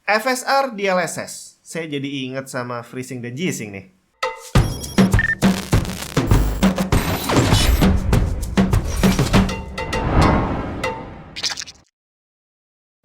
FSR DLSS. Saya jadi inget sama FreeSync dan G-Sync nih.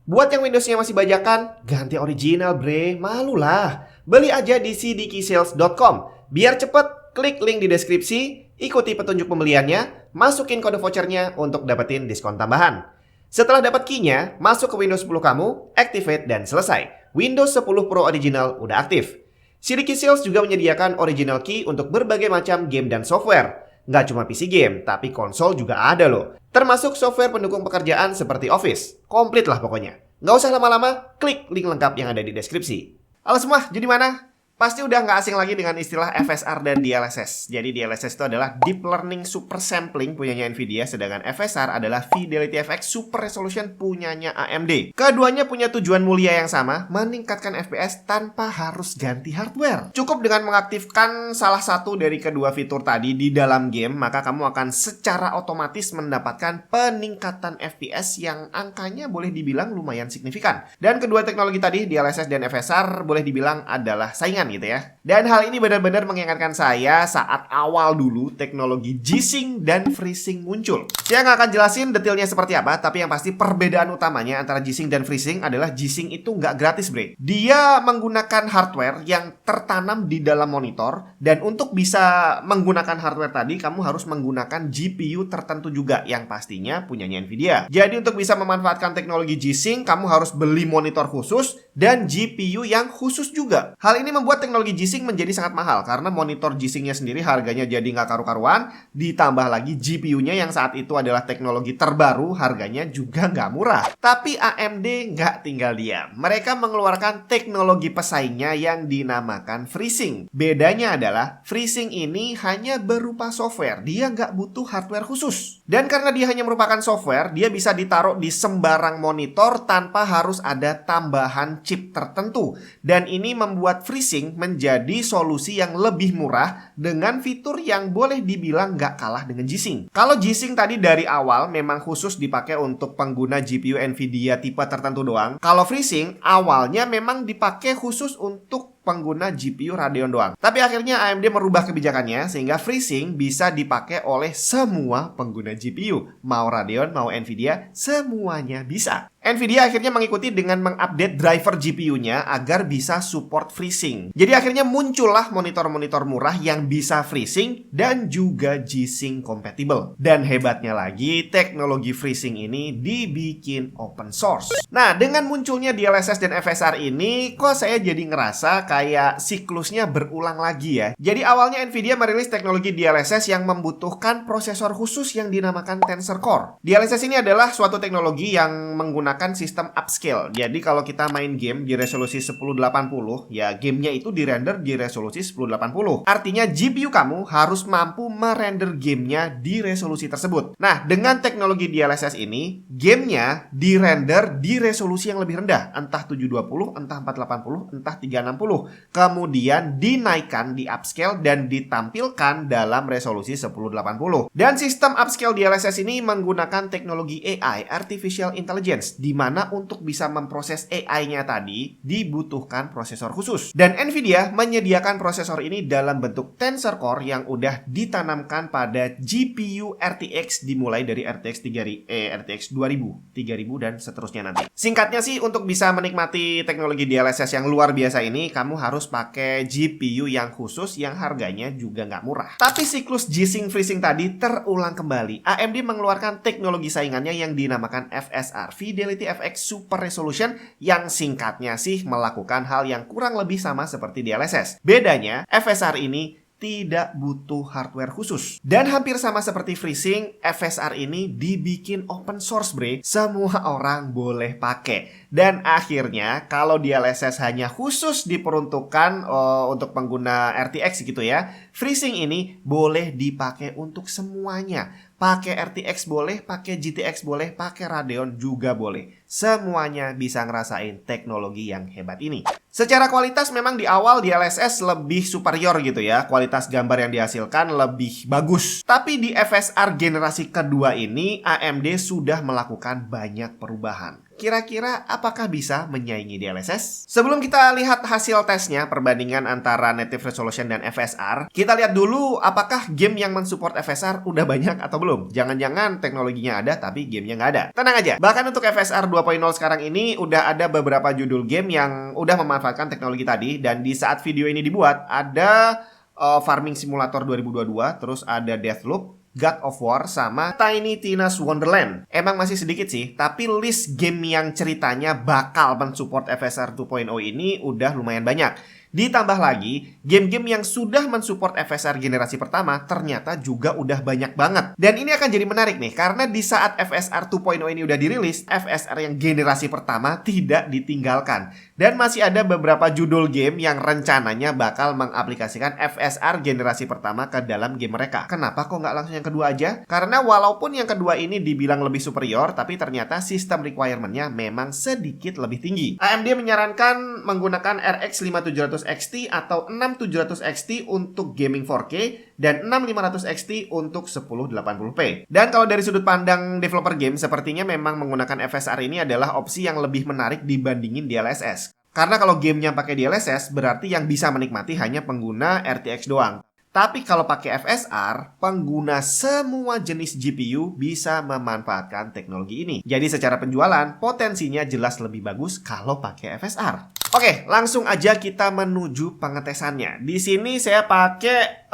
Buat yang Windowsnya masih bajakan, ganti original bre, malulah. Beli aja di cdksales.com. Biar cepet, klik link di deskripsi, ikuti petunjuk pembeliannya, masukin kode vouchernya untuk dapetin diskon tambahan. Setelah dapat key-nya, masuk ke Windows 10 kamu, activate dan selesai. Windows 10 Pro Original udah aktif. cdksales juga menyediakan original key untuk berbagai macam game dan software. Nggak cuma PC game, tapi konsol juga ada loh. Termasuk software pendukung pekerjaan seperti Office. Komplit lah pokoknya. Nggak usah lama-lama, klik link lengkap yang ada di deskripsi. Halo semua, jadi mana? Pasti udah nggak asing lagi dengan istilah FSR dan DLSS. Jadi DLSS itu adalah Deep Learning Super Sampling punyanya Nvidia, sedangkan FSR adalah Fidelity FX Super Resolution punyanya AMD. Keduanya punya tujuan mulia yang sama, meningkatkan FPS tanpa harus ganti hardware. Cukup dengan mengaktifkan salah satu dari kedua fitur tadi di dalam game, maka kamu akan secara otomatis mendapatkan peningkatan FPS yang angkanya boleh dibilang lumayan signifikan. Dan kedua teknologi tadi, DLSS dan FSR, boleh dibilang adalah saingan gitu ya. Dan hal ini benar-benar mengingatkan saya saat awal dulu teknologi G-Sync dan FreeSync muncul. Saya nggak akan jelasin detailnya seperti apa, tapi yang pasti perbedaan utamanya antara G-Sync dan FreeSync adalah G-Sync itu nggak gratis bre. Dia menggunakan hardware yang tertanam di dalam monitor, dan untuk bisa menggunakan hardware tadi kamu harus menggunakan GPU tertentu juga yang pastinya punyanya Nvidia. Jadi untuk bisa memanfaatkan teknologi G-Sync kamu harus beli monitor khusus dan GPU yang khusus juga. Hal ini membuat teknologi G-Sync menjadi sangat mahal karena monitor G-Sync-nya sendiri harganya jadi nggak karu-karuan, ditambah lagi GPU-nya yang saat itu adalah teknologi terbaru, harganya juga nggak murah. Tapi AMD nggak tinggal diam. Mereka mengeluarkan teknologi pesaingnya yang dinamakan FreeSync. Bedanya adalah FreeSync ini hanya berupa software, dia nggak butuh hardware khusus. Dan karena dia hanya merupakan software, dia bisa ditaruh di sembarang monitor tanpa harus ada tambahan chip tertentu. Dan ini membuat FreeSync menjadi solusi yang lebih murah dengan fitur yang boleh dibilang nggak kalah dengan G-Sync. Kalau G-Sync tadi dari awal memang khusus dipakai untuk pengguna GPU Nvidia tipe tertentu doang. Kalau FreeSync awalnya memang dipakai khusus untuk pengguna GPU Radeon doang. Tapi akhirnya AMD merubah kebijakannya sehingga FreeSync bisa dipakai oleh semua pengguna GPU. Mau Radeon, mau Nvidia, semuanya bisa. Nvidia akhirnya mengikuti dengan mengupdate driver GPU-nya agar bisa support FreeSync. Jadi akhirnya muncullah monitor-monitor murah yang bisa FreeSync dan juga G-Sync compatible. Dan hebatnya lagi, teknologi FreeSync ini dibikin open source. Nah, dengan munculnya DLSS dan FSR ini, kok saya jadi ngerasa kayak siklusnya berulang lagi ya. Jadi awalnya Nvidia merilis teknologi DLSS yang membutuhkan prosesor khusus yang dinamakan Tensor Core. DLSS ini adalah suatu teknologi yang menggunakan sistem upscale. Jadi kalau kita main game di resolusi 1080, ya gamenya itu dirender di resolusi 1080. Artinya GPU kamu harus mampu merender gamenya di resolusi tersebut. Nah, dengan teknologi DLSS ini, gamenya dirender di resolusi yang lebih rendah, entah 720, entah 480, entah 360. Kemudian dinaikkan di upscale dan ditampilkan dalam resolusi 1080. Dan sistem upscale DLSS ini menggunakan teknologi AI, Artificial Intelligence, di mana untuk bisa memproses AI-nya tadi dibutuhkan prosesor khusus. Dan Nvidia menyediakan prosesor ini dalam bentuk Tensor Core yang udah ditanamkan pada GPU RTX dimulai dari RTX 2000, 3000 dan seterusnya nanti. Singkatnya sih, untuk bisa menikmati teknologi DLSS yang luar biasa ini, kamu harus pakai GPU yang khusus yang harganya juga nggak murah. Tapi siklus G-Sync FreeSync tadi terulang kembali. AMD mengeluarkan teknologi saingannya yang dinamakan FSR, Fidelity FX Super Resolution, yang singkatnya sih melakukan hal yang kurang lebih sama seperti DLSS. Bedanya, FSR ini tidak butuh hardware khusus. Dan hampir sama seperti FreeSync, FSR ini dibikin open source bre. Semua orang boleh pakai. Dan akhirnya kalau DLSS hanya khusus diperuntukkan untuk pengguna RTX gitu ya, FreeSync ini boleh dipakai untuk semuanya. Pakai RTX boleh, pakai GTX boleh, pakai Radeon juga boleh. semuanya bisa ngerasain teknologi yang hebat ini. Secara kualitas memang di awal DLSS lebih superior gitu ya. Kualitas gambar yang dihasilkan lebih bagus. Tapi di FSR generasi kedua ini AMD sudah melakukan banyak perubahan. Kira-kira apakah bisa menyaingi DLSS? Sebelum kita lihat hasil tesnya, perbandingan antara native resolution dan FSR, kita lihat dulu apakah game yang mensupport FSR udah banyak atau belum. Jangan-jangan teknologinya ada tapi gamenya nggak ada. Tenang aja, bahkan untuk FSR 2.0 sekarang ini udah ada beberapa judul game yang udah memanfaatkan teknologi tadi. Dan di saat video ini dibuat, ada Farming Simulator 2022, terus ada Deathloop, God of War, sama Tiny Tina's Wonderland. Emang masih sedikit sih, tapi list game yang ceritanya bakal mensupport FSR 2.0 ini udah lumayan banyak. Ditambah lagi, game-game yang sudah mensupport FSR generasi pertama ternyata juga udah banyak banget. Dan ini akan jadi menarik nih, karena di saat FSR 2.0 ini udah dirilis, FSR yang generasi pertama tidak ditinggalkan. Dan masih ada beberapa judul game yang rencananya bakal mengaplikasikan FSR generasi pertama ke dalam game mereka. Kenapa kok nggak langsung yang kedua aja? Karena walaupun yang kedua ini dibilang lebih superior, tapi ternyata sistem requirement-nya memang sedikit lebih tinggi. AMD menyarankan menggunakan RX 5700 XT atau 6700 XT untuk gaming 4K dan 6500 XT untuk 1080p. Dan kalau dari sudut pandang developer game, sepertinya memang menggunakan FSR ini adalah opsi yang lebih menarik dibandingin DLSS. Karena kalau gamenya pakai DLSS, berarti yang bisa menikmati hanya pengguna RTX doang. Tapi kalau pakai FSR, pengguna semua jenis GPU bisa memanfaatkan teknologi ini. Jadi secara penjualan, potensinya jelas lebih bagus kalau pakai FSR. Oke, langsung aja kita menuju pengetesannya. Di sini saya pakai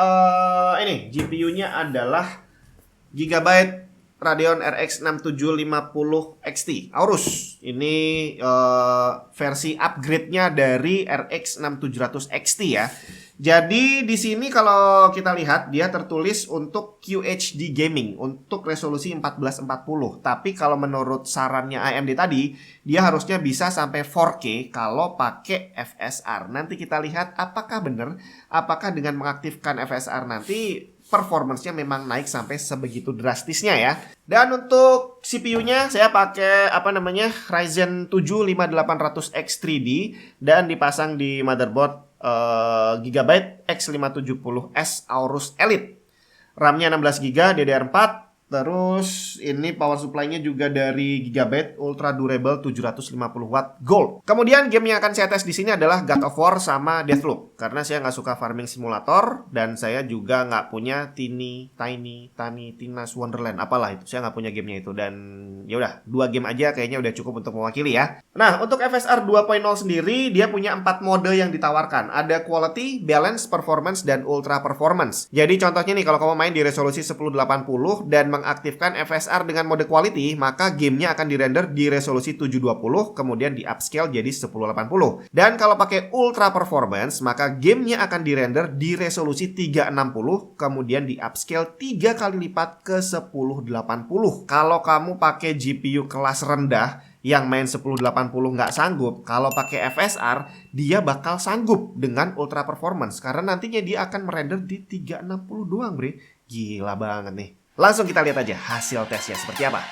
ini GPU-nya adalah Gigabyte Radeon RX 6750 XT Aorus. Ini versi upgrade-nya dari RX 6700 XT ya. Jadi di sini kalau kita lihat dia tertulis untuk QHD gaming untuk resolusi 1440. Tapi kalau menurut sarannya AMD tadi, dia harusnya bisa sampai 4K kalau pakai FSR. Nanti kita lihat apakah benar, apakah dengan mengaktifkan FSR nanti performance-nya memang naik sampai sebegitu drastisnya ya. Dan untuk CPU-nya saya pakai Ryzen 7 5800X 3D dan dipasang di motherboard Gigabyte X570S Aorus Elite. RAM-nya 16GB DDR4. Terus ini power supply-nya juga dari Gigabyte Ultra Durable 750 watt Gold. Kemudian game yang akan saya tes di sini adalah God of War sama Deathloop. Karena saya nggak suka Farming Simulator dan saya juga nggak punya Tiny Tina's Wonderland. Apalah itu, saya nggak punya gamenya itu. Dan ya udah, 2 game aja kayaknya udah cukup untuk mewakili ya. Nah, untuk FSR 2.0 sendiri dia punya 4 mode yang ditawarkan. Ada Quality, Balance, Performance, dan Ultra Performance. Jadi contohnya nih, kalau kamu main di resolusi 1080 dan mengaktifkan FSR dengan mode quality, maka gamenya akan dirender di resolusi 720, kemudian di upscale jadi 1080. Dan kalau pakai Ultra Performance, maka gamenya akan dirender di resolusi 360, kemudian di upscale 3 kali lipat ke 1080. Kalau kamu pakai GPU kelas rendah yang main 1080 nggak sanggup, kalau pakai FSR dia bakal sanggup dengan Ultra Performance karena nantinya dia akan merender di 360 doang, bre. Gila banget nih. Langsung kita lihat aja hasil tesnya seperti apa.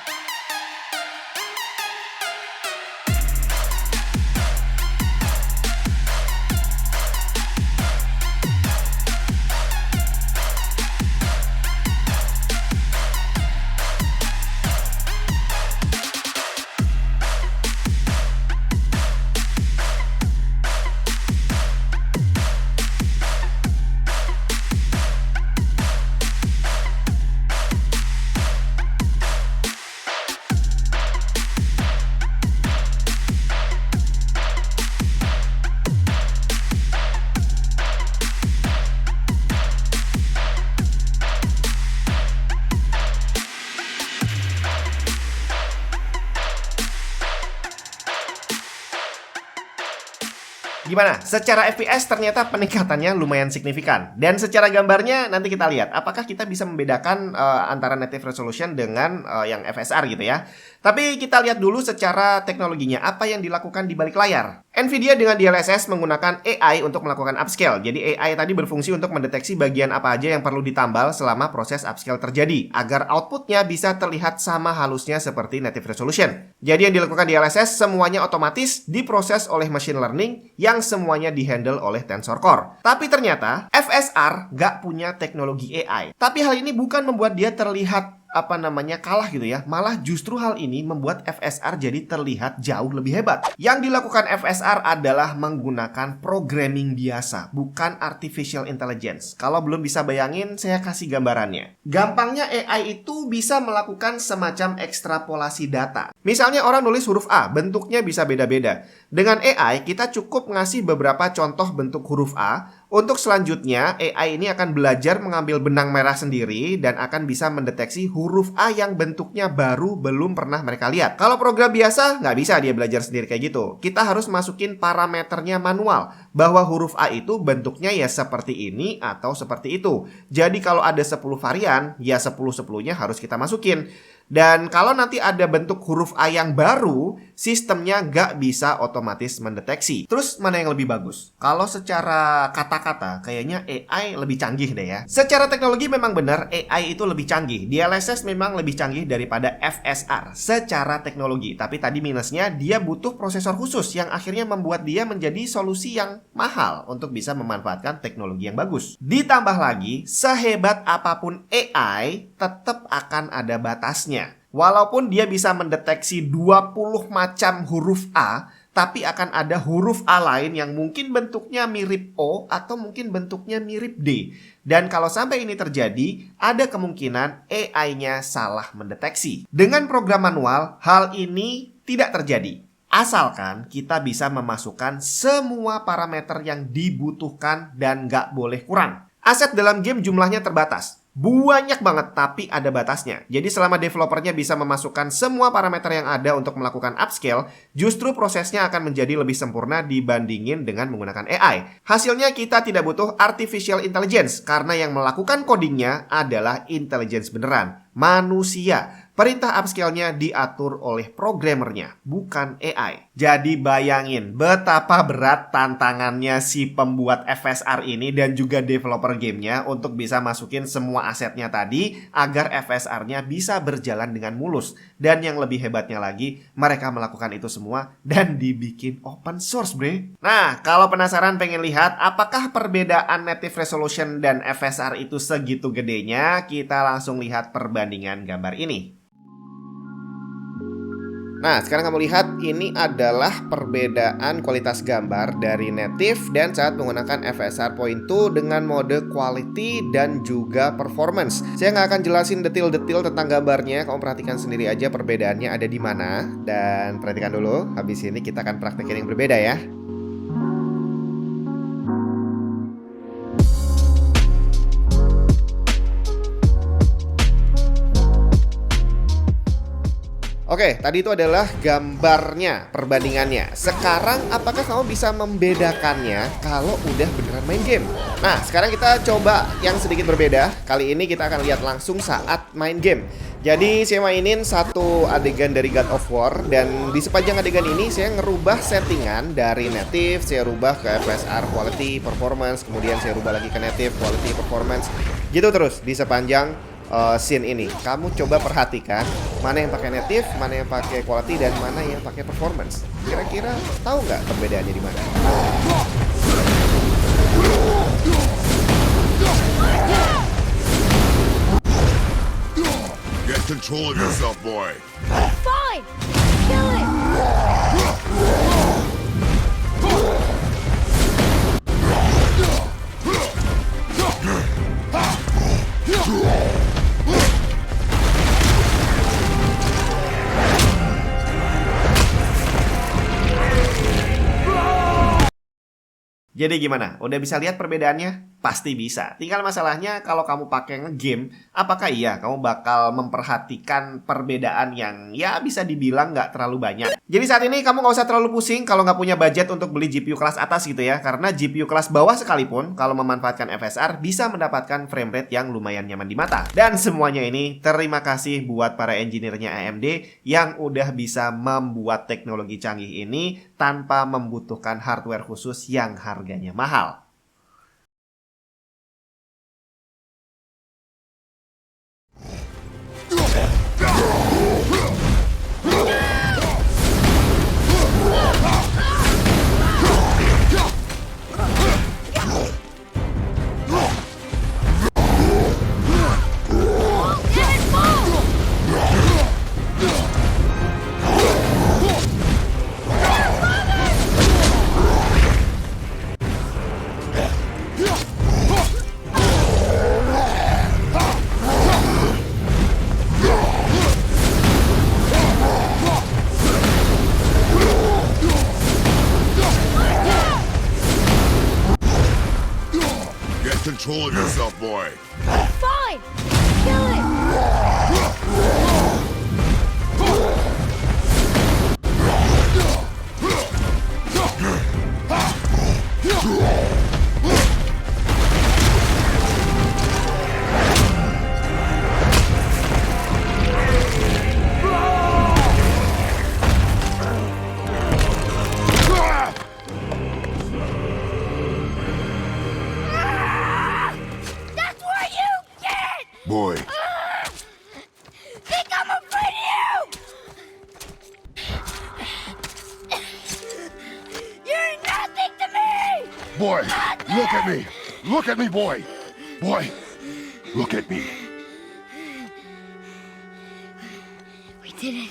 Gimana? Secara FPS ternyata peningkatannya lumayan signifikan. Dan secara gambarnya nanti kita lihat apakah kita bisa membedakan antara native resolution dengan yang FSR gitu ya. Tapi kita lihat dulu secara teknologinya apa yang dilakukan di balik layar. Nvidia dengan DLSS menggunakan AI untuk melakukan upscale. Jadi AI tadi berfungsi untuk mendeteksi bagian apa aja yang perlu ditambal selama proses upscale terjadi, agar outputnya bisa terlihat sama halusnya seperti native resolution. Jadi yang dilakukan DLSS semuanya otomatis diproses oleh machine learning yang semuanya dihandle oleh Tensor Core. Tapi ternyata FSR nggak punya teknologi AI. Tapi hal ini bukan membuat dia terlihat kalah gitu ya. Malah justru hal ini membuat FSR jadi terlihat jauh lebih hebat. Yang dilakukan FSR adalah menggunakan programming biasa, bukan artificial intelligence. Kalau belum bisa bayangin, saya kasih gambarannya. Gampangnya AI itu bisa melakukan semacam ekstrapolasi data. Misalnya orang nulis huruf A, bentuknya bisa beda-beda. Dengan AI, kita cukup ngasih beberapa contoh bentuk huruf A. Untuk selanjutnya, AI ini akan belajar mengambil benang merah sendiri dan akan bisa mendeteksi huruf A yang bentuknya baru belum pernah mereka lihat. Kalau program biasa, nggak bisa dia belajar sendiri kayak gitu. Kita harus masukin parameternya manual, bahwa huruf A itu bentuknya ya seperti ini atau seperti itu. Jadi kalau ada 10 varian, ya 10-10-nya harus kita masukin. Dan kalau nanti ada bentuk huruf A yang baru, sistemnya nggak bisa otomatis mendeteksi. Terus mana yang lebih bagus? Kalau secara kata-kata, kayaknya AI lebih canggih deh ya. Secara teknologi memang benar AI itu lebih canggih. DLSS memang lebih canggih daripada FSR secara teknologi. Tapi tadi minusnya dia butuh prosesor khusus yang akhirnya membuat dia menjadi solusi yang mahal untuk bisa memanfaatkan teknologi yang bagus. Ditambah lagi, sehebat apapun AI, tetap akan ada batasnya. Walaupun dia bisa mendeteksi 20 macam huruf A, tapi akan ada huruf A lain yang mungkin bentuknya mirip O atau mungkin bentuknya mirip D. Dan kalau sampai ini terjadi, ada kemungkinan AI-nya salah mendeteksi. Dengan program manual, hal ini tidak terjadi. Asalkan kita bisa memasukkan semua parameter yang dibutuhkan dan nggak boleh kurang. Aset dalam game jumlahnya terbatas. Banyak banget, tapi ada batasnya. Jadi selama developernya bisa memasukkan semua parameter yang ada untuk melakukan upscale, justru prosesnya akan menjadi lebih sempurna dibandingin dengan menggunakan AI. Hasilnya kita tidak butuh artificial intelligence, karena yang melakukan codingnya adalah intelligence beneran, manusia. Perintah upscale-nya diatur oleh programmernya, bukan AI. Jadi bayangin betapa berat tantangannya si pembuat FSR ini dan juga developer gamenya untuk bisa masukin semua asetnya tadi agar FSR-nya bisa berjalan dengan mulus. Dan yang lebih hebatnya lagi, mereka melakukan itu semua dan dibikin open source, bre. Nah, kalau penasaran pengen lihat apakah perbedaan native resolution dan FSR itu segitu gedenya, kita langsung lihat perbandingan gambar ini. Nah, sekarang kamu lihat ini adalah perbedaan kualitas gambar dari native dan saat menggunakan FSR Point 2 dengan mode quality dan juga performance. Saya nggak akan jelasin detail-detail tentang gambarnya, kamu perhatikan sendiri aja perbedaannya ada di mana. Dan perhatikan dulu, habis ini kita akan praktekin yang berbeda ya. Oke, tadi itu adalah gambarnya, perbandingannya. Sekarang apakah kamu bisa membedakannya kalau udah beneran main game? Nah, sekarang kita coba yang sedikit berbeda. Kali ini kita akan lihat langsung saat main game. Jadi saya mainin satu adegan dari God of War. Dan di sepanjang adegan ini saya ngerubah settingan dari native, saya rubah ke FSR quality, performance, kemudian saya rubah lagi ke native, quality, performance. Gitu terus di sepanjang scene ini. Kamu coba perhatikan mana yang pakai native, mana yang pakai quality, dan mana yang pakai performance. Kira-kira tahu nggak perbedaannya di mana? Get control of yourself, boy. Fine! Kill it! Jadi gimana? Udah bisa lihat perbedaannya? Pasti bisa. Tinggal masalahnya kalau kamu pakai nge-game, apakah iya kamu bakal memperhatikan perbedaan yang ya bisa dibilang nggak terlalu banyak. Jadi saat ini kamu nggak usah terlalu pusing kalau nggak punya budget untuk beli GPU kelas atas gitu ya. Karena GPU kelas bawah sekalipun kalau memanfaatkan FSR bisa mendapatkan frame rate yang lumayan nyaman di mata. Dan semuanya ini terima kasih buat para engineer-nya AMD yang udah bisa membuat teknologi canggih ini tanpa membutuhkan hardware khusus yang harganya mahal. Get control of yourself, boy. Fine! Kill it! That's what you get! Boy, Think I'm afraid of you! You're nothing to me! boy, look at me. Look at me, boy. Boy, look at me. We did it.